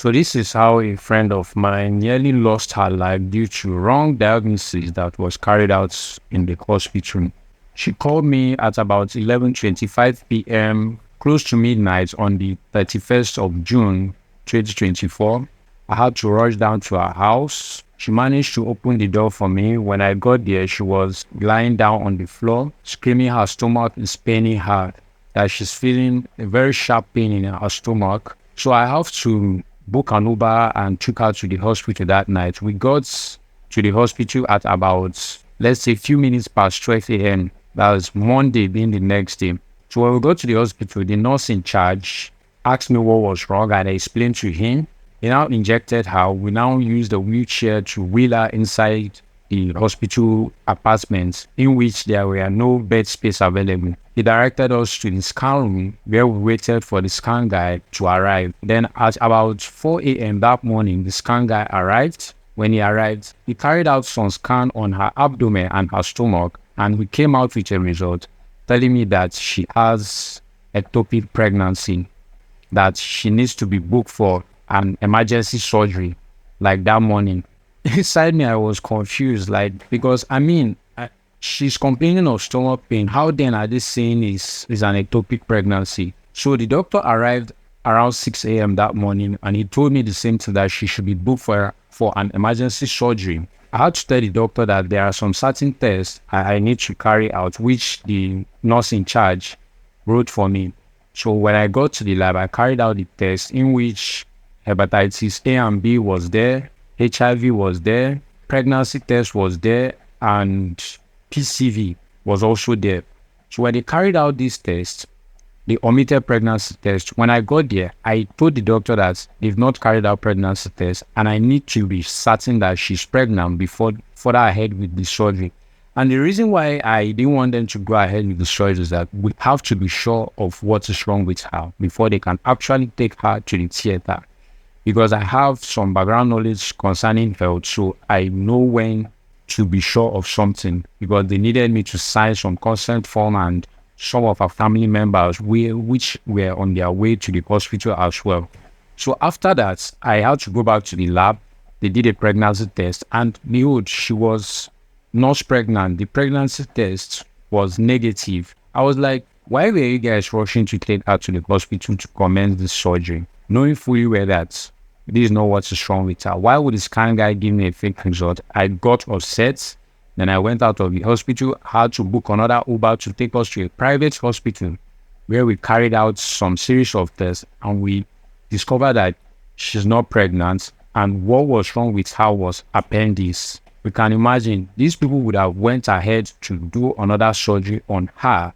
So this is how a friend of mine nearly lost her life due to wrong diagnosis that was carried out in the hospital. She called me at about 11:25 p.m., close to midnight on the 31st of June 2024. I had to rush down to her house. She managed to open the door for me. When I got there, she was lying down on the floor, screaming her stomach is paining her, that she's feeling a very sharp pain in her stomach. So I have to book an Uber and took her to the hospital that night. We got to the hospital at about, let's say, a few minutes past 12 a.m. That was Monday being the next day. So when we got to the hospital, the nurse in charge asked me what was wrong and I explained to him. He now injected her. We now used the wheelchair to wheel her inside the hospital apartment in which there were no bed space available. He directed us to the scan room where we waited for the scan guy to arrive. Then at about 4 a.m. that morning, the scan guy arrived. When he arrived, he carried out some scan on her abdomen and her stomach, and we came out with a result telling me that she has ectopic pregnancy, that she needs to be booked for an emergency surgery like that morning. Inside me, I was confused, because she's complaining of stomach pain. How then are they saying is an ectopic pregnancy? So the doctor arrived around 6 a.m. that morning and he told me the same thing, that she should be booked for an emergency surgery. I had to tell the doctor that there are some certain tests I need to carry out, which the nurse in charge wrote for me. So when I got to the lab, I carried out the test in which hepatitis A and B was there, HIV was there, pregnancy test was there, and PCV was also there. So when they carried out these tests, they omitted pregnancy test. When I got there, I told the doctor that they've not carried out pregnancy test and I need to be certain that she's pregnant before further ahead with the surgery. And the reason why I didn't want them to go ahead with the surgery is that we have to be sure of what is wrong with her before they can actually take her to the theater. Because I have some background knowledge concerning health, so I know when to be sure of something, because they needed me to sign some consent form, and some of our family members which were on their way to the hospital as well. So after that, I had to go back to the lab. They did a pregnancy test and behold, she was not pregnant. The pregnancy test was negative. I was like, why were you guys rushing to take her to the hospital to commence this surgery, knowing fully well that this is not what is wrong with her? Why would the scan guy give me a fake result? I got upset. Then I went out of the hospital, had to book another Uber to take us to a private hospital where we carried out some series of tests and we discovered that she's not pregnant, and what was wrong with her was appendix. We can imagine these people would have went ahead to do another surgery on her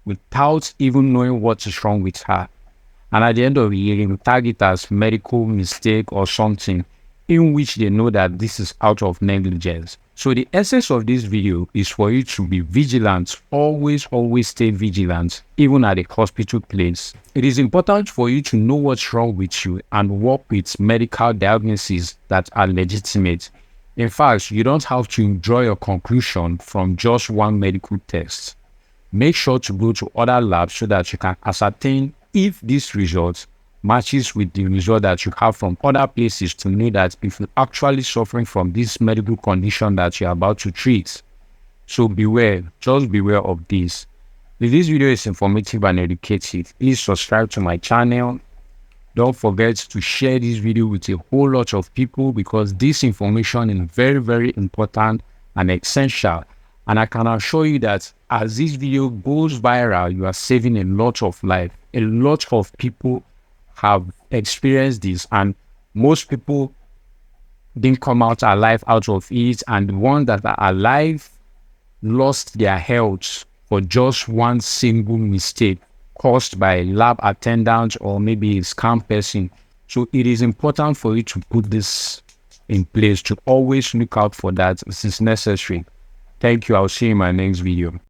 without even knowing what is wrong with her. And at the end of the year, they will tag it as medical mistake or something, in which they know that this is out of negligence. So the essence of this video is for you to be vigilant. Always stay vigilant, even at the hospital place. It is important for you to know what's wrong with you and work with medical diagnoses that are legitimate. In fact, you don't have to draw your conclusion from just one medical test. Make sure to go to other labs so that you can ascertain if this result matches with the result that you have from other places, to know that if you're actually suffering from this medical condition that you're about to treat. So beware, just beware of this. If this video is informative and educative, please subscribe to my channel. Don't forget to share this video with a whole lot of people, because this information is very important and essential. And I can assure you that as this video goes viral, you are saving a lot of life. A lot of people have experienced this, and most people didn't come out alive out of it, and the ones that are alive lost their health for just one single mistake caused by a lab attendant or maybe a scam person. So it is important for you to put this in place, to always look out for that. This is necessary. Thank you. I'll see you in my next video.